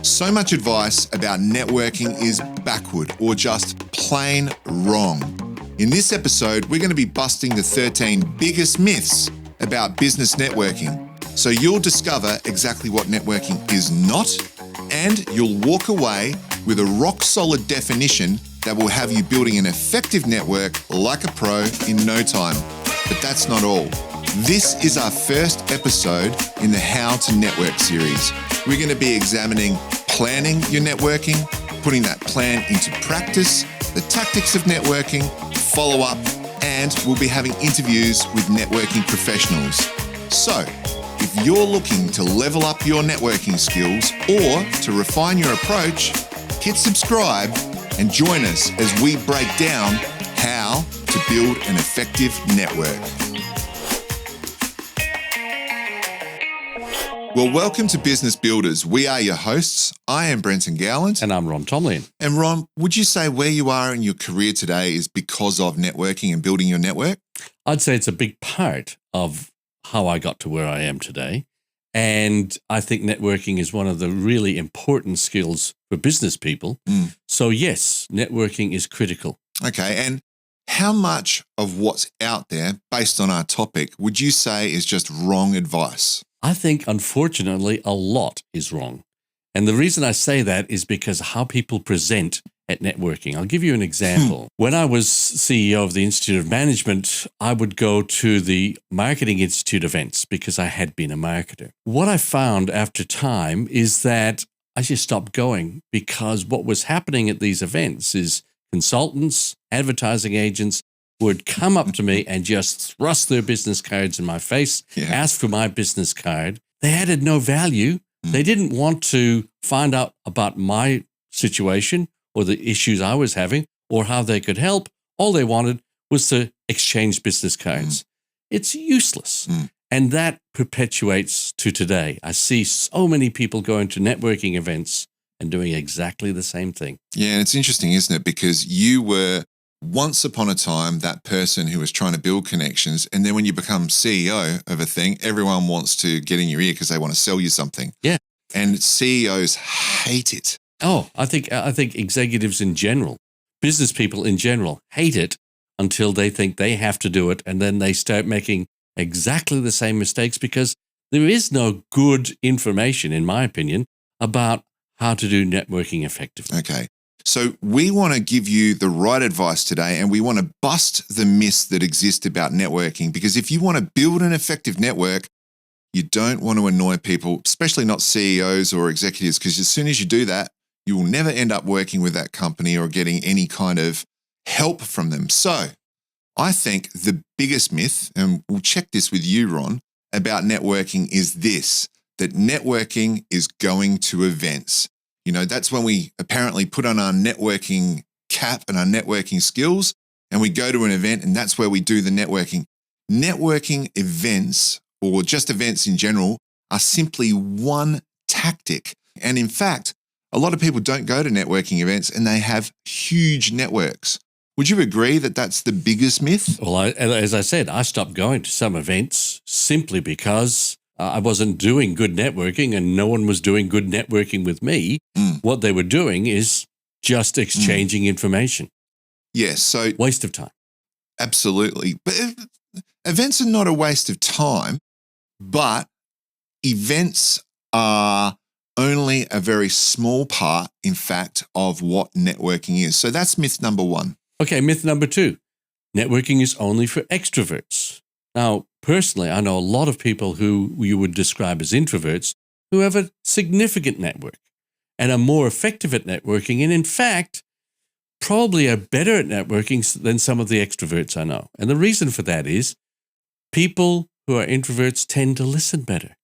So much advice about networking is backward or just plain wrong. In this episode, we're going to be busting the 13 biggest myths about business networking. So you'll discover exactly what networking is not, and you'll walk away with a rock-solid definition that will have you building an effective network like a pro in no time. But that's not all. This is our first episode in the How to Network series. We're going to be examining planning your networking, putting that plan into practice, the tactics of networking, follow-up, and we'll be having interviews with networking professionals. So, if you're looking to level up your networking skills or to refine your approach, hit subscribe and join us as we break down how to build an effective network. Well, welcome to Business Builders. We are your hosts. I am Brenton Gowland. And I'm Ron Tomlin. And Ron, would you say where you are in your career today is because of networking and building your network? I'd say it's a big part of how I got to where I am today. And I think networking is one of the really important skills for business people. So yes, networking is critical. Okay. And how much of what's out there, based on our topic, would you say is just wrong advice? I think, unfortunately, a lot is wrong. And the reason I say that is because how people present at networking. I'll give you an example. When I was CEO of the Institute of Management, I would go to the Marketing Institute events because I had been a marketer. What I found after time is that I just stopped going because what was happening at these events is consultants, advertising agents would come up to me and just thrust their business cards in my face, ask for my business card. They added no value. They didn't want to find out about my situation or the issues I was having or how they could help. All they wanted was to exchange business cards. It's useless. And that perpetuates to today. I see so many people going to networking events and doing exactly the same thing. Yeah, and it's interesting, isn't it? Because you were once upon a time that person who was trying to build connections, and then when you become CEO of a thing, everyone wants to get in your ear because they want to sell you something. Yeah. And CEOs hate it. Oh, I think executives in general, business people in general, hate it until they think they have to do it, and then they start making exactly the same mistakes because there is no good information, in my opinion, about how to do networking effectively. Okay. So we want to give you the right advice today, and we want to bust the myths that exist about networking, because if you want to build an effective network, you don't want to annoy people, especially not CEOs or executives, because as soon as you do that, you will never end up working with that company or getting any kind of help from them. So I think the biggest myth, and we'll check this with you, Ron, about networking is this, that networking is going to events. You know, that's when we apparently put on our networking cap and our networking skills, and we go to an event, and that's where we do the networking. Networking events, or just events in general, are simply one tactic. And in fact, a lot of people don't go to networking events and they have huge networks. Would you agree that that's the biggest myth? Well, as I said, I stopped going to some events simply because I wasn't doing good networking and no one was doing good networking with me. What they were doing is just exchanging information. Yes. So waste of time. Absolutely. But events are not a waste of time, but events are only a very small part, in fact, of what networking is. So that's myth number one. Okay, myth number two. Networking is only for extroverts. Now, personally, I know a lot of people who you would describe as introverts who have a significant network and are more effective at networking, and in fact, probably are better at networking than some of the extroverts I know. And the reason for that is people who are introverts tend to listen better.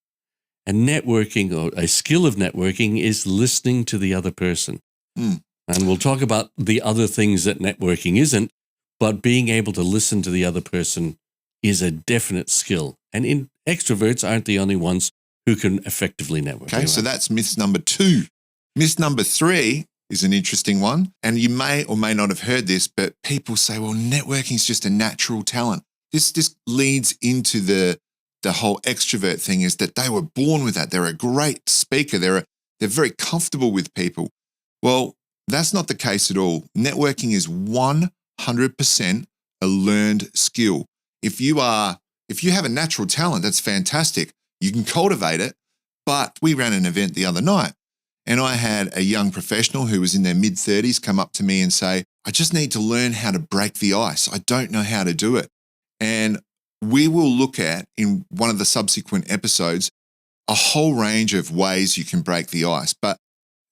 And networking, or a skill of networking, is listening to the other person. And we'll talk about the other things that networking isn't, but being able to listen to the other person is a definite skill. And extroverts aren't the only ones who can effectively network. Okay, so that's myth number two. Myth number three is an interesting one. And you may or may not have heard this, but people say, well, networking is just a natural talent. This leads into the whole extrovert thing, is that they were born with that. They're a great speaker. They're very comfortable with people. Well, that's not the case at all. Networking is 100% a learned skill. If you have a natural talent, that's fantastic. You can cultivate it. But we ran an event the other night, and I had a young professional who was in their mid-30s come up to me and say, I just need to learn how to break the ice. I don't know how to do it. And we will look at, in one of the subsequent episodes, a whole range of ways you can break the ice. But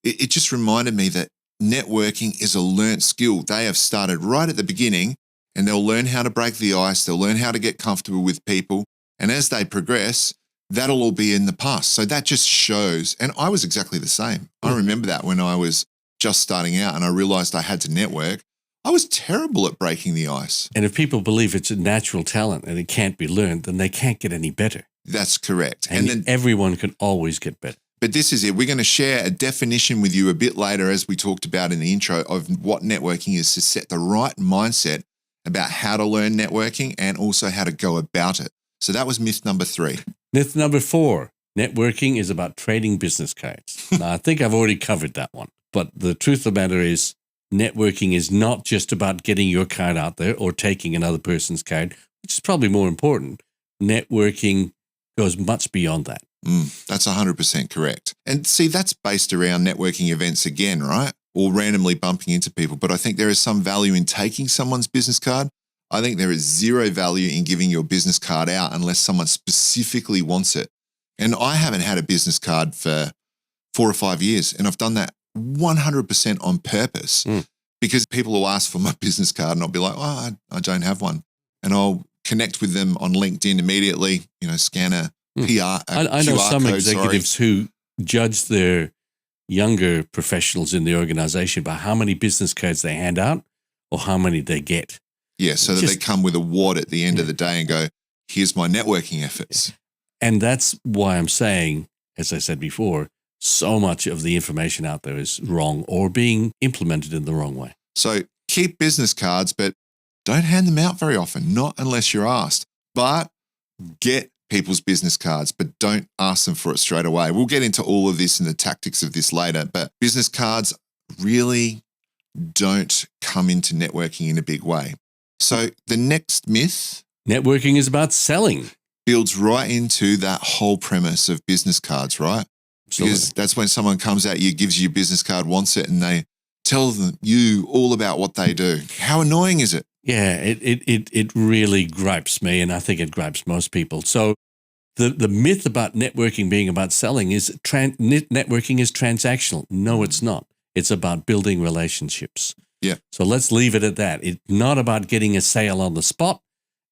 it just reminded me that networking is a learnt skill. They have started right at the beginning, and they'll learn how to break the ice. They'll learn how to get comfortable with people. And as they progress, that'll all be in the past. So that just shows, and I was exactly the same. I remember that when I was just starting out and I realized I had to network, I was terrible at breaking the ice. And if people believe it's a natural talent and it can't be learned, then they can't get any better. That's correct. And then everyone can always get better. But this is it. We're going to share a definition with you a bit later, as we talked about in the intro, of what networking is, to set the right mindset about how to learn networking and also how to go about it. So that was myth number 3. Myth number 4, networking is about trading business cards. Now, I think I've already covered that one. But the truth of the matter is, networking is not just about getting your card out there or taking another person's card, which is probably more important. Networking goes much beyond that. That's 100% correct. And see, that's based around networking events again, right? Or randomly bumping into people. But I think there is some value in taking someone's business card. I think there is zero value in giving your business card out unless someone specifically wants it. And I haven't had a business card for 4 or 5 years, and I've done that 100% on purpose because people will ask for my business card and I'll be like, oh, I don't have one. And I'll connect with them on LinkedIn immediately, scan a PR. I know QR some code, executives who judge their younger professionals in the organization by how many business cards they hand out or how many they get. Yeah, so that they come with a wad at the end of the day and go, here's my networking efforts. And that's why I'm saying, as I said before, so much of the information out there is wrong or being implemented in the wrong way. So keep business cards, but don't hand them out very often, not unless you're asked. But get people's business cards, but don't ask them for it straight away. We'll get into all of this and the tactics of this later, but business cards really don't come into networking in a big way. So the next myth, networking is about selling, builds right into that whole premise of business cards, right? Absolutely. Because that's when someone comes at you, gives you a business card, wants it, and they tell you all about what they do. How annoying is it? Yeah, it really gripes me, and I think it gripes most people. So the myth about networking being about selling is networking is transactional. No, it's not. It's about building relationships. Yeah. So let's leave it at that. It's not about getting a sale on the spot.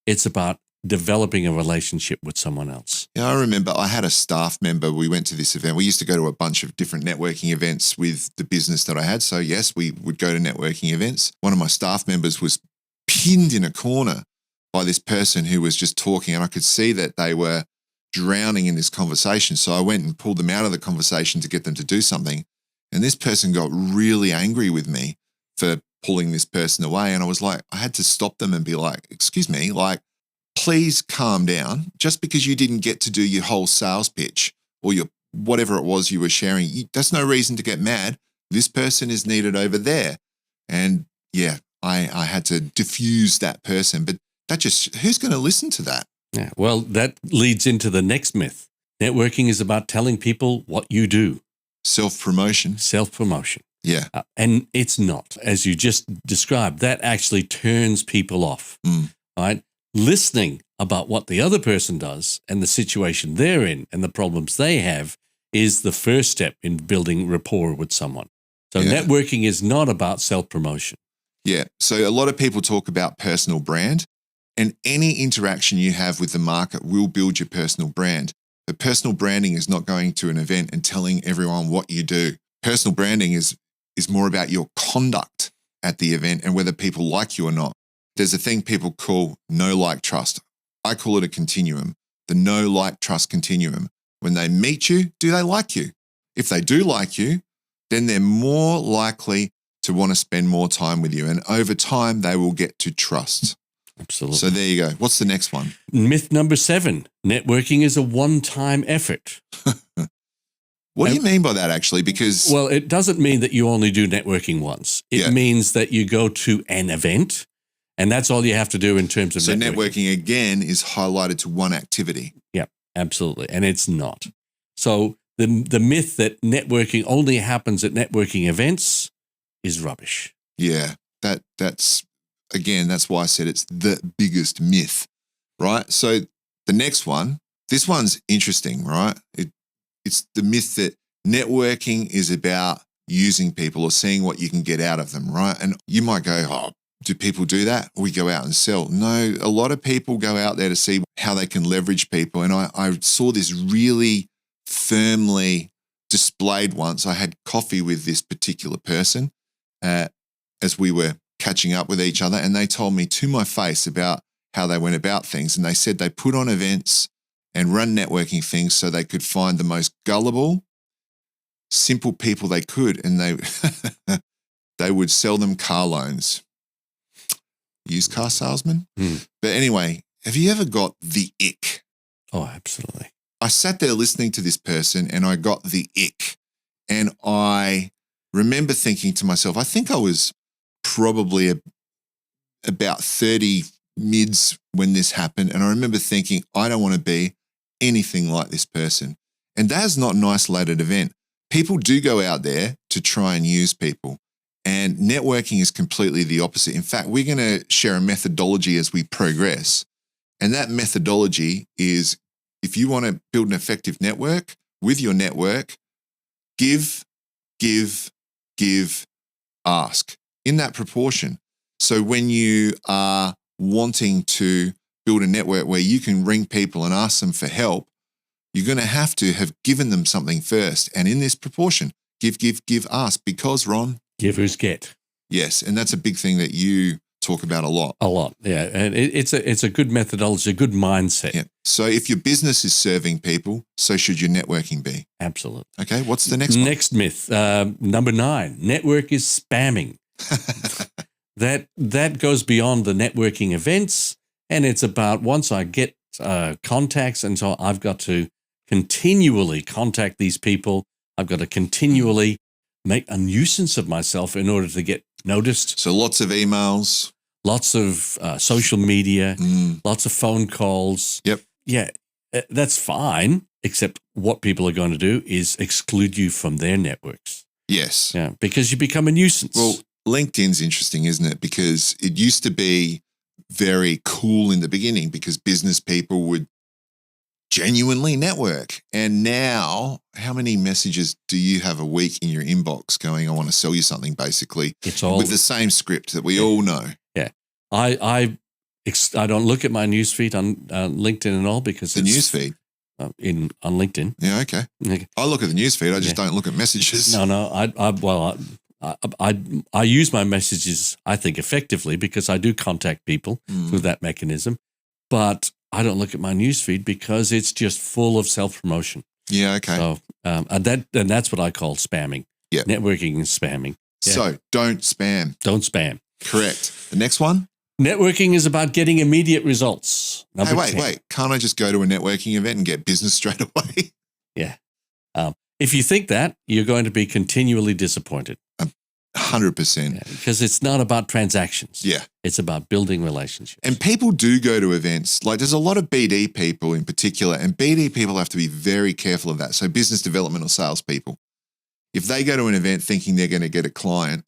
It's about developing a relationship with someone else. Yeah, I remember I had a staff member. We went to this event. We used to go to a bunch of different networking events with the business that I had. So yes, we would go to networking events. One of my staff members was pinned in a corner by this person who was just talking, and I could see that they were drowning in this conversation. So I went and pulled them out of the conversation to get them to do something. And this person got really angry with me for pulling this person away. And I was like, I had to stop them and be like, excuse me, like, please calm down. Just because you didn't get to do your whole sales pitch or your whatever it was you were sharing, that's no reason to get mad. This person is needed over there. And yeah, I had to diffuse that person. But that just, who's going to listen to that? Yeah, well, that leads into the next myth. Networking is about telling people what you do. Self-promotion. Self-promotion. Yeah. And it's not, as you just described, that actually turns people off, right? Listening about what the other person does and the situation they're in and the problems they have is the first step in building rapport with someone. So networking is not about self-promotion. Yeah. So a lot of people talk about personal brand, and any interaction you have with the market will build your personal brand. But personal branding is not going to an event and telling everyone what you do. Personal branding is more about your conduct at the event and whether people like you or not. There's a thing people call know, like, trust. I call it a continuum, the know, like, trust continuum. When they meet you, do they like you? If they do like you, then they're more likely to want to spend more time with you. And over time, they will get to trust. Absolutely. So there you go. What's the next one? Myth number 7, networking is a one-time effort. What do you mean by that, actually? Because Well, it doesn't mean that you only do networking once. It means that you go to an event, and that's all you have to do in terms of so networking. networking again is highlighted to one activity. Yeah, absolutely. And it's not. So the myth that networking only happens at networking events is rubbish. Yeah, that's why I said it's the biggest myth, right? So the next one, this one's interesting, right? It's the myth that networking is about using people or seeing what you can get out of them, right? And you might go, oh, do people do that? We go out and sell. No, a lot of people go out there to see how they can leverage people. And I saw this really firmly displayed once. I had coffee with this particular person as we were catching up with each other, and they told me to my face about how they went about things. And they said they put on events and run networking things so they could find the most gullible, simple people they could, and they would sell them car loans. Used car salesman. But anyway, have you ever got the ick? Oh, absolutely. I sat there listening to this person and I got the ick. And I remember thinking to myself, I think I was probably about 30 mids when this happened. And I remember thinking, I don't want to be anything like this person. And that's not an isolated event. People do go out there to try and use people. And networking is completely the opposite. In fact, we're going to share a methodology as we progress. And that methodology is, if you want to build an effective network, with your network, give, ask in that proportion. So when you are wanting to build a network where you can ring people and ask them for help, you're going to have given them something first. And in this proportion, give, ask. Because, Ron, givers get. Yes, and that's a big thing that you talk about a lot. A lot, yeah. And it's a good methodology, a good mindset. Yeah. So if your business is serving people, so should your networking be. Absolutely. Okay, what's the next one? Next myth, number 9, network is spamming. That goes beyond the networking events, and it's about once I get contacts, and so I've got to continually contact these people. I've got to continually make a nuisance of myself in order to get noticed. So lots of emails. Lots of social media, lots of phone calls. Yep. Yeah, that's fine, except what people are going to do is exclude you from their networks. Yes. Yeah, because you become a nuisance. Well, LinkedIn's interesting, isn't it? Because it used to be very cool in the beginning because business people would genuinely network. And now, how many messages do you have a week in your inbox going, I want to sell you something, basically? It's all with the same script that we all know. Yeah. I don't look at my newsfeed on LinkedIn and all because the newsfeed on LinkedIn. Yeah, okay. I look at the newsfeed. I just don't look at messages. No. I use my messages, I think, effectively because I do contact people through that mechanism, but I don't look at my newsfeed because it's just full of self-promotion. Yeah, okay. So and that's what I call spamming. Yeah, networking is spamming. Yeah. So don't spam. Don't spam. Correct. The next one. Networking is about getting immediate results. Wait. Can't I just go to a networking event and get business straight away? Yeah. If you think that, you're going to be continually disappointed. 100%. Because it's not about transactions. Yeah. It's about building relationships. And people do go to events. Like there's a lot of BD people in particular, and BD people have to be very careful of that. So business development or salespeople, if they go to an event thinking they're going to get a client,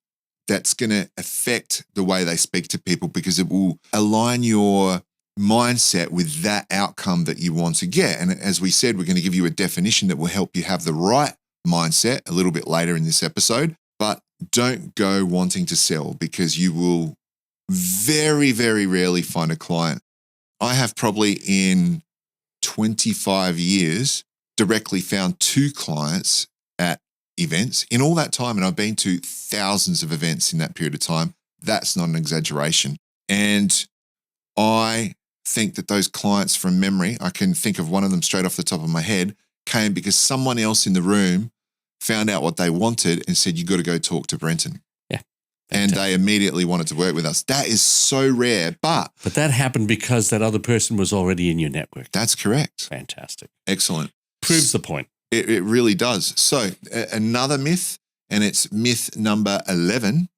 that's going to affect the way they speak to people because it will align your mindset with that outcome that you want to get. And as we said, we're going to give you a definition that will help you have the right mindset a little bit later in this episode. But don't go wanting to sell because you will very, very rarely find a client. I have probably in 25 years directly found 2 clients at events in all that time. And I've been to thousands of events in that period of time. That's not an exaggeration. And I think that those clients from memory, I can think of one of them straight off the top of my head, came because someone else in the room found out what they wanted and said, you got to go talk to Brenton. Yeah. And they immediately wanted to work with us. That is so rare, but that happened because that other person was already in your network. That's correct. Fantastic. Excellent. Proves the point. It really does. So another myth, and it's myth number 11,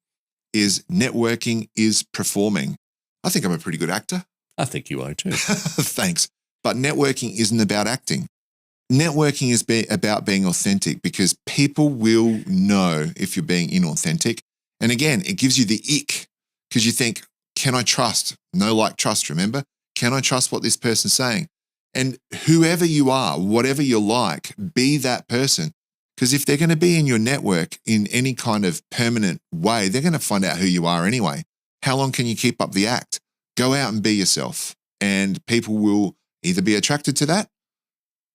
is networking is performing. I think I'm a pretty good actor. I think you are too. Thanks. But networking isn't about acting. Networking is about being authentic, because people will know if you're being inauthentic. And again, it gives you the ick, because you think, can I trust? No, like, trust, remember? Can I trust what this person's saying? And whoever you are, whatever you're like, be that person. Because if they're going to be in your network in any kind of permanent way, they're going to find out who you are anyway. How long can you keep up the act? Go out and be yourself. And people will either be attracted to that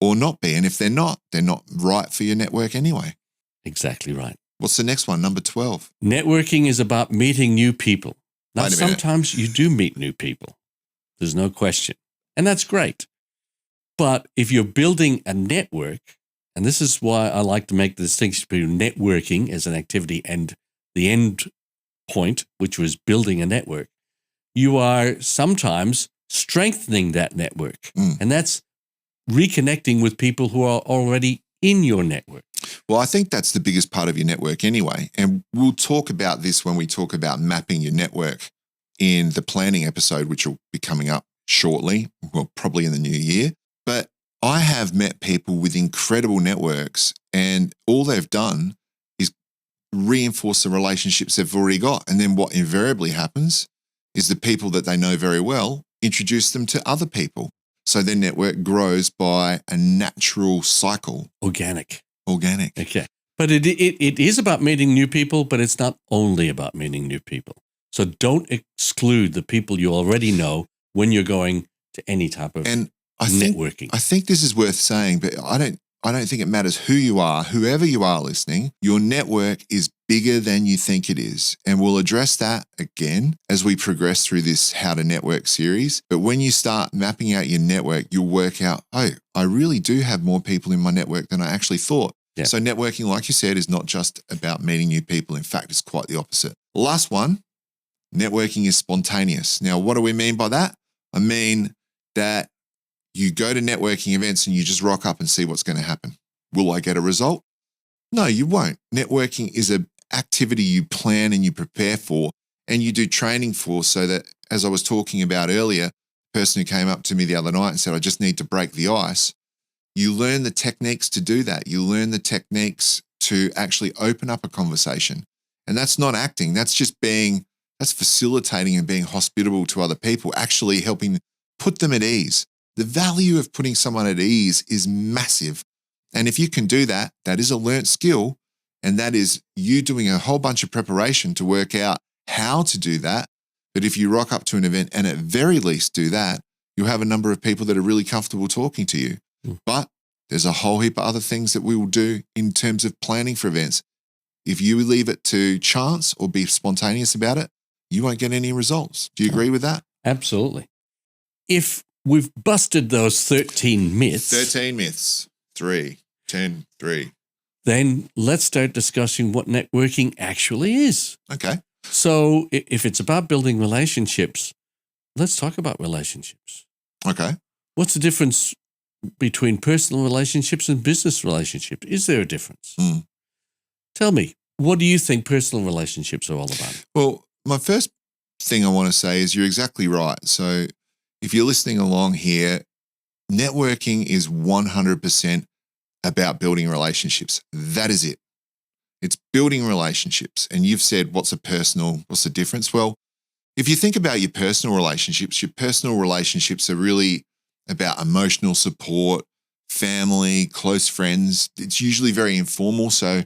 or not be. And if they're not right for your network anyway. Exactly right. What's the next one? Number 12. Networking is about meeting new people. Now, Wait a minute. sometimes you do meet new people. There's no question. And that's great. But if you're building a network, and this is why I like to make the distinction between networking as an activity and the end point, which was building a network, you are sometimes strengthening that network. And that's reconnecting with people who are already in your network. Well, I think that's the biggest part of your network anyway. And we'll talk about this when we talk about mapping your network in the planning episode, which will be coming up shortly, well, probably in the new year. But I have met people with incredible networks, and all they've done is reinforce the relationships they've already got. And then what invariably happens is the people that they know very well introduce them to other people. So their network grows by a natural cycle. Organic. Okay. But it is about meeting new people, but it's not only about meeting new people. So don't exclude the people you already know when you're going to any type of networking. I think this is worth saying, but I don't think it matters who you are, whoever you are listening, your network is bigger than you think it is. And we'll address that again as we progress through this How to Network series. But when you start mapping out your network, you'll work out, oh, I really do have more people in my network than I actually thought. Yeah. So networking, like you said, is not just about meeting new people. In fact, it's quite the opposite. Last one, networking is spontaneous. Now, what do we mean by that? I mean that you go to networking events and you just rock up and see what's going to happen. Will I get a result? No, you won't. Networking is an activity you plan and you prepare for and you do training for, so that, as I was talking about earlier, the person who came up to me the other night and said, I just need to break the ice. You learn the techniques to do that. You learn the techniques to actually open up a conversation. And that's not acting. That's just that's facilitating and being hospitable to other people, actually helping put them at ease. The value of putting someone at ease is massive. And if you can do that, that is a learnt skill. And that is you doing a whole bunch of preparation to work out how to do that. But if you rock up to an event and at very least do that, you'll have a number of people that are really comfortable talking to you. But there's a whole heap of other things that we will do in terms of planning for events. If you leave it to chance or be spontaneous about it, you won't get any results. Do you agree with that? Absolutely. If we've busted those 13 myths. 13 myths. 3, 10, 3. Then let's start discussing what networking actually is. Okay. So if it's about building relationships, let's talk about relationships. Okay. What's the difference between personal relationships and business relationships? Is there a difference? Tell me, what do you think personal relationships are all about? Well, my first thing I want to say is you're exactly right. So if you're listening along here, networking is 100% about building relationships. That is it. It's building relationships. And you've said, what's the difference? Well, if you think about your personal relationships are really about emotional support, family, close friends. It's usually very informal. So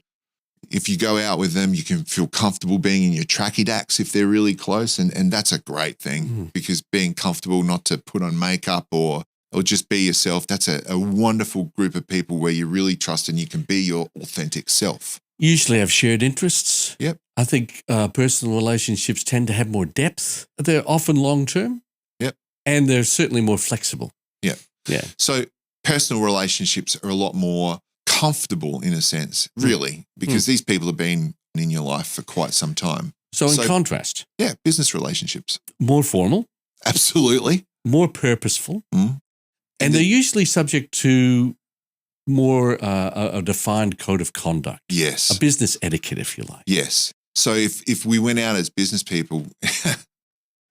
if you go out with them, you can feel comfortable being in your tracky dacks if they're really close. And that's a great thing because being comfortable not to put on makeup or just be yourself, that's a wonderful group of people where you really trust and you can be your authentic self. Usually have shared interests. Yep. I think personal relationships tend to have more depth. They're often long-term. Yep. And they're certainly more flexible. Yep. Yeah. So personal relationships are a lot more comfortable in a sense, really, because these people have been in your life for quite some time. So in contrast. Yeah, business relationships. More formal. Absolutely. More purposeful. And they're usually subject to more a defined code of conduct. Yes. A business etiquette, if you like. Yes. So if we went out as business people,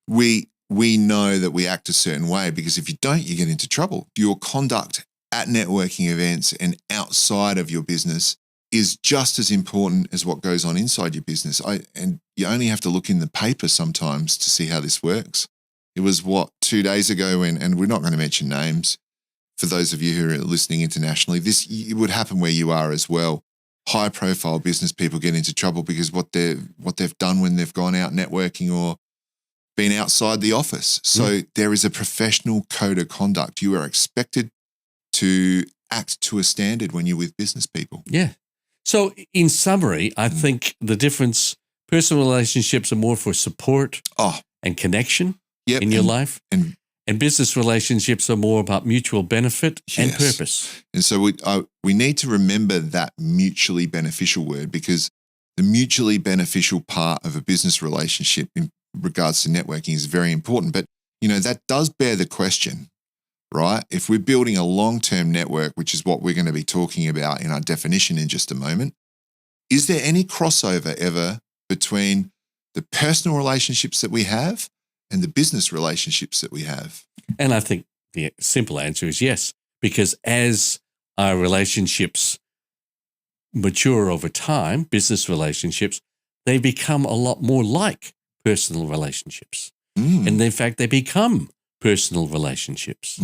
we know that we act a certain way, because if you don't, you get into trouble. Your conduct at networking events and outside of your business is just as important as what goes on inside your business. And you only have to look in the paper sometimes to see how this works. It was 2 days ago, and we're not going to mention names for those of you who are listening internationally. It would happen where you are as well. High profile business people get into trouble because what they've done when they've gone out networking or been outside the office. So there is a professional code of conduct. You are expected to act to a standard when you're with business people. Yeah. So in summary, I think the difference, personal relationships are more for support and connection in your life. And business relationships are more about mutual benefit and purpose. And so we need to remember that mutually beneficial word, because the mutually beneficial part of a business relationship in regards to networking is very important. But, that does bear the question, right? If we're building a long-term network, which is what we're going to be talking about in our definition in just a moment, is there any crossover ever between the personal relationships that we have and the business relationships that we have? And I think the simple answer is yes, because as our relationships mature over time, business relationships, they become a lot more like personal relationships. And in fact, they become personal relationships.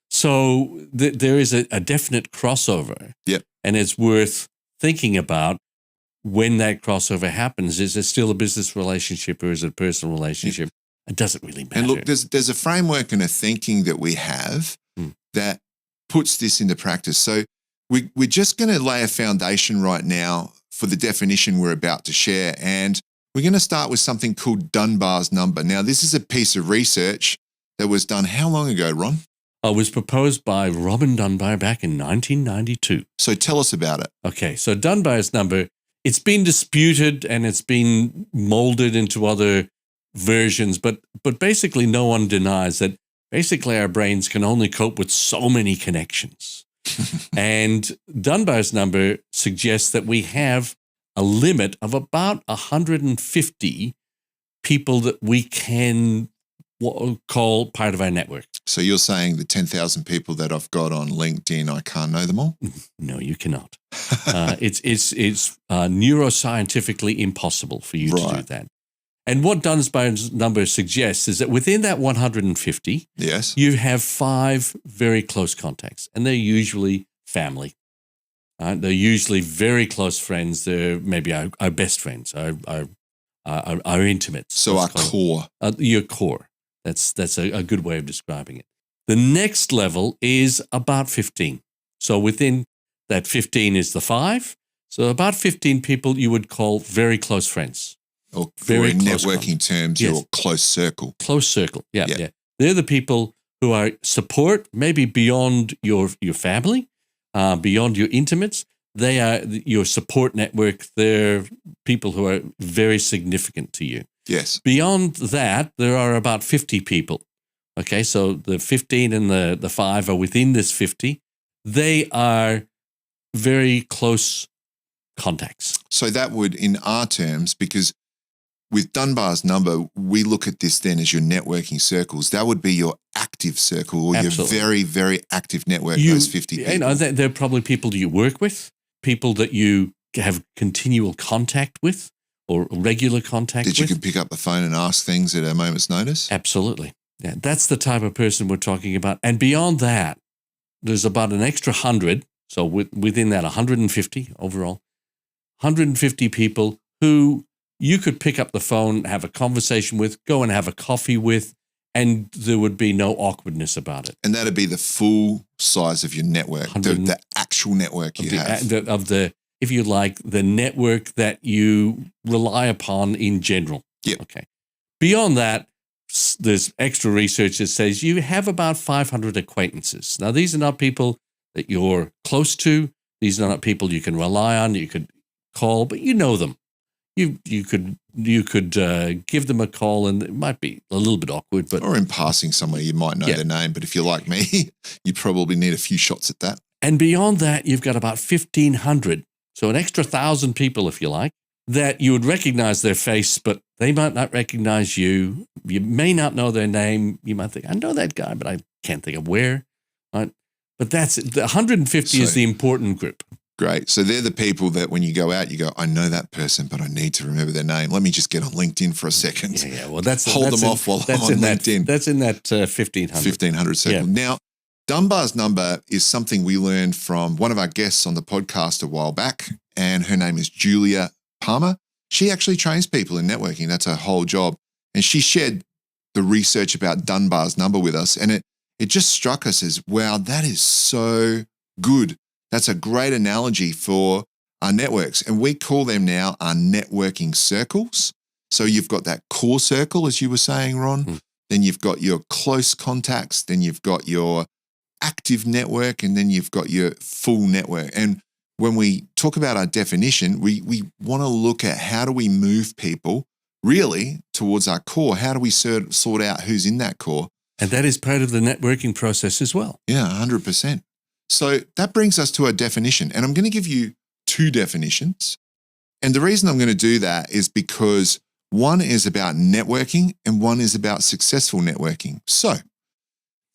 So there is a definite crossover. Yep. And it's worth thinking about when that crossover happens. Is it still a business relationship or is it a personal relationship? It doesn't really matter. And look, there's a framework and a thinking that we have that puts this into practice. So we're just going to lay a foundation right now for the definition we're about to share. And we're going to start with something called Dunbar's number. Now, this is a piece of research that was done how long ago, Ron? It was proposed by Robin Dunbar back in 1992. So tell us about it. Okay, so Dunbar's number, it's been disputed and it's been molded into other versions, but basically no one denies that basically our brains can only cope with so many connections. And Dunbar's number suggests that we have a limit of about 150 people that we can call part of our network. So you're saying the 10,000 people that I've got on LinkedIn, I can't know them all? No, you cannot. It's neuroscientifically impossible for you to do that. And what Dunbar's number suggests is that within that 150, you have 5 very close contacts, and they're usually family. They're usually very close friends. They're maybe our best friends, our intimates. So our core. Your core. That's a good way of describing it. The next level is about 15. So within that 15 is the 5. So about 15 people you would call very close friends. Or very in networking terms, your close circle. Close circle, yeah. They're the people who are support, maybe beyond your family, beyond your intimates. They are your support network. They're people who are very significant to you. Yes. Beyond that, there are about 50 people. Okay, so the 15 and the 5 are within this 50. They are very close contacts. So that would, in our terms, because with Dunbar's number, we look at this then as your networking circles. That would be your active circle or your very, very active network, those 50 people. You know, they're probably people that you work with, people that you have continual contact with or regular contact with. That you can pick up the phone and ask things at a moment's notice? Absolutely. Yeah, that's the type of person we're talking about. And beyond that, there's about an extra 100. So within that 150 overall, 150 people who you could pick up the phone, have a conversation with, go and have a coffee with, and there would be no awkwardness about it. And that'd be the full size of your network, the actual network you have. If you like, the network that you rely upon in general. Yeah. Okay. Beyond that, there's extra research that says you have about 500 acquaintances. Now, these are not people that you're close to. These are not people you can rely on, you could call, but you know them. You could give them a call, and it might be a little bit awkward, but or in passing somewhere you might know their name. But if you're like me, you probably need a few shots at that. And beyond that, you've got about 1,500. So an extra 1,000 people, if you like, that you would recognize their face, but they might not recognize you. You may not know their name. You might think, I know that guy, but I can't think of where. Right? But that's the 150 is the important group. Great. So they're the people that when you go out, you go, I know that person, but I need to remember their name. Let me just get on LinkedIn for a second. Yeah. Well, hold them off while I'm on LinkedIn. That's in that 1,500. 1,500 circle. Yeah. Now, Dunbar's number is something we learned from one of our guests on the podcast a while back, and her name is Julia Palmer. She actually trains people in networking. That's her whole job. And she shared the research about Dunbar's number with us, and it just struck us as, wow, that is so good. That's a great analogy for our networks. And we call them now our networking circles. So you've got that core circle, as you were saying, Ron. Then you've got your close contacts. Then you've got your active network. And then you've got your full network. And when we talk about our definition, we want to look at how do we move people really towards our core? How do we sort out who's in that core? And that is part of the networking process as well. Yeah, 100%. So that brings us to a definition. And I'm going to give you two definitions. And the reason I'm going to do that is because one is about networking and one is about successful networking. So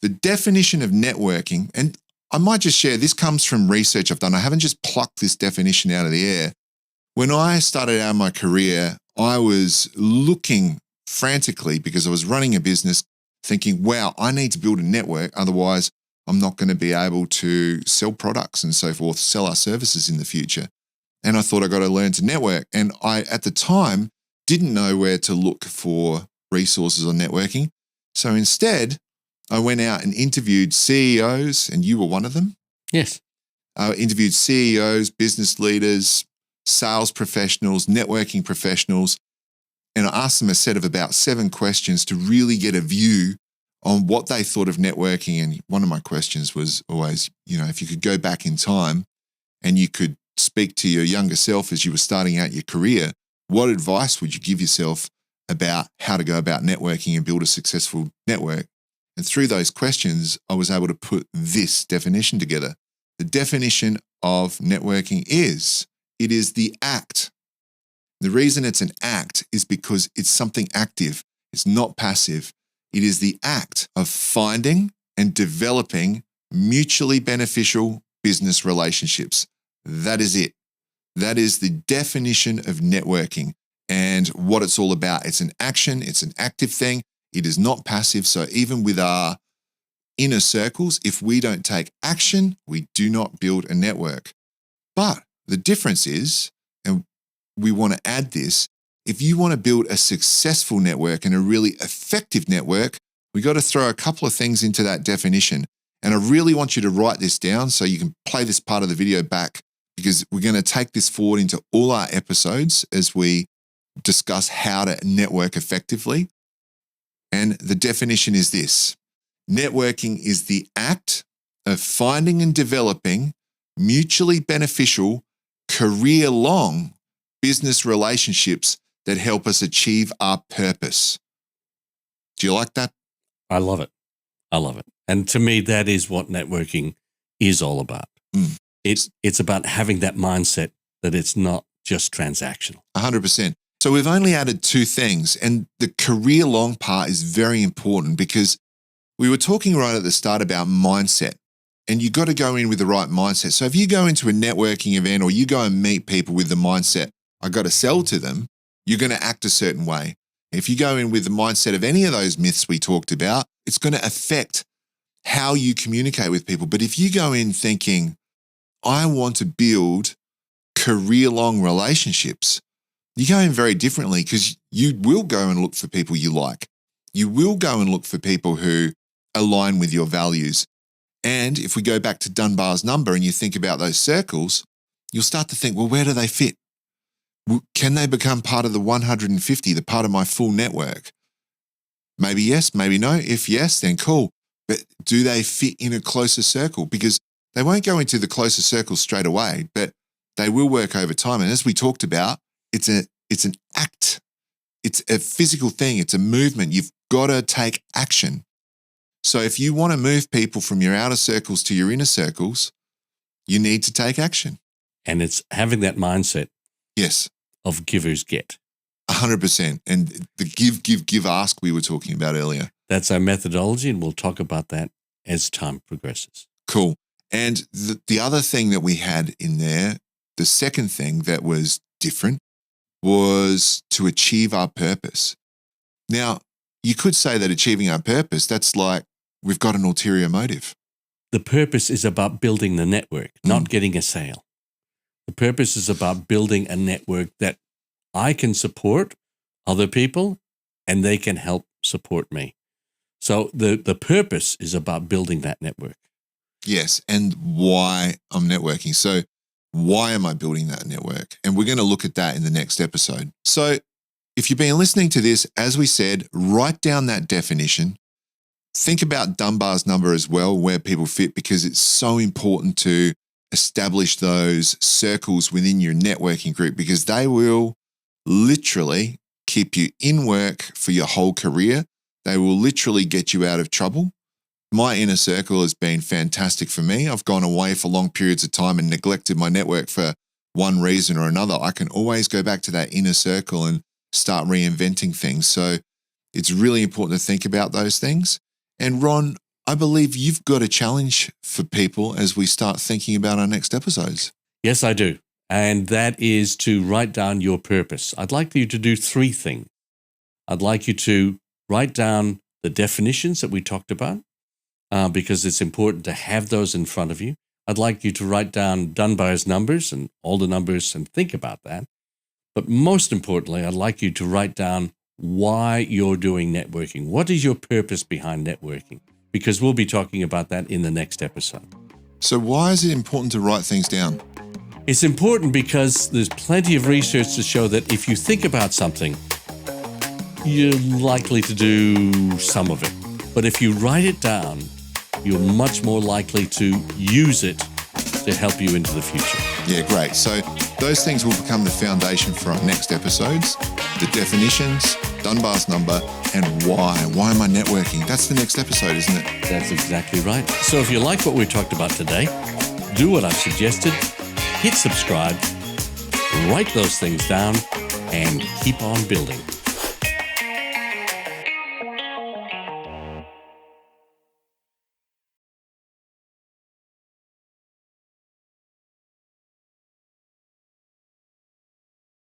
the definition of networking, and I might just share, this comes from research I've done. I haven't just plucked this definition out of the air. When I started out my career, I was looking frantically because I was running a business thinking, wow, I need to build a network. Otherwise, I'm not going to be able to sell products and so forth, sell our services in the future. And I thought I got to learn to network. And I, at the time, didn't know where to look for resources on networking. So instead, I went out and interviewed CEOs, and you were one of them. Yes. I interviewed CEOs, business leaders, sales professionals, networking professionals, and I asked them a set of about 7 questions to really get a view on what they thought of networking. And one of my questions was always, if you could go back in time and you could speak to your younger self as you were starting out your career, what advice would you give yourself about how to go about networking and build a successful network? And through those questions, I was able to put this definition together. The definition of networking is, it is the act. The reason it's an act is because it's something active. It's not passive. It is the act of finding and developing mutually beneficial business relationships. That is it. That is the definition of networking and what it's all about. It's an action. It's an active thing. It is not passive. So even with our inner circles, if we don't take action, we do not build a network. But the difference is, and we want to add this, if you want to build a successful network and a really effective network, we got to throw a couple of things into that definition. And I really want you to write this down so you can play this part of the video back, because we're going to take this forward into all our episodes as we discuss how to network effectively. And the definition is this: networking is the act of finding and developing mutually beneficial, career-long business relationships that help us achieve our purpose. Do you like that? I love it. I love it. And to me, that is what networking is all about. It's about having that mindset that it's not just transactional. 100%. So we've only added 2 things, and the career-long part is very important because we were talking right at the start about mindset, and you got to go in with the right mindset. So if you go into a networking event or you go and meet people with the mindset, I got to sell to them, you're going to act a certain way. If you go in with the mindset of any of those myths we talked about, it's going to affect how you communicate with people. But if you go in thinking, I want to build career-long relationships, you go in very differently because you will go and look for people you like. You will go and look for people who align with your values. And if we go back to Dunbar's number and you think about those circles, you'll start to think, well, where do they fit? Can they become part of the 150, the part of my full network? Maybe yes, maybe no. If yes, then cool. But do they fit in a closer circle? Because they won't go into the closer circle straight away, but they will work over time. And as we talked about, it's an act. It's a physical thing. It's a movement. You've got to take action. So if you want to move people from your outer circles to your inner circles, you need to take action. And it's having that mindset Yes, of givers get. 100%. And the give, ask we were talking about earlier. That's our methodology, and we'll talk about that as time progresses. Cool. And the other thing that we had in there, the second thing that was different, was to achieve our purpose. Now, you could say that achieving our purpose, that's like we've got an ulterior motive. The purpose is about building the network, not getting a sale. The purpose is about building a network that I can support other people and they can help support me. So the purpose is about building that network. Yes, and why I'm networking. So why am I building that network? And we're going to look at that in the next episode. So if you've been listening to this, as we said, write down that definition. Think about Dunbar's number as well, where people fit, because it's so important to establish those circles within your networking group, because they will literally keep you in work for your whole career. They will literally get you out of trouble. My inner circle has been fantastic for me. I've gone away for long periods of time and neglected my network for one reason or another. I can always go back to that inner circle and start reinventing things. So it's really important to think about those things. And Ron, I believe you've got a challenge for people as we start thinking about our next episodes. Yes, I do. And that is to write down your purpose. I'd like you to do 3 things. I'd like you to write down the definitions that we talked about, because it's important to have those in front of you. I'd like you to write down Dunbar's numbers and all the numbers and think about that. But most importantly, I'd like you to write down why you're doing networking. What is your purpose behind networking? Because we'll be talking about that in the next episode. So why is it important to write things down? It's important because there's plenty of research to show that if you think about something, you're likely to do some of it. But if you write it down, you're much more likely to use it to help you into the future. Yeah, great. So those things will become the foundation for our next episodes. The definitions, Dunbar's number, and why. Why am I networking? That's the next episode, isn't it? That's exactly right. So if you like what we talked about today, do what I've suggested, hit subscribe, write those things down, and keep on building.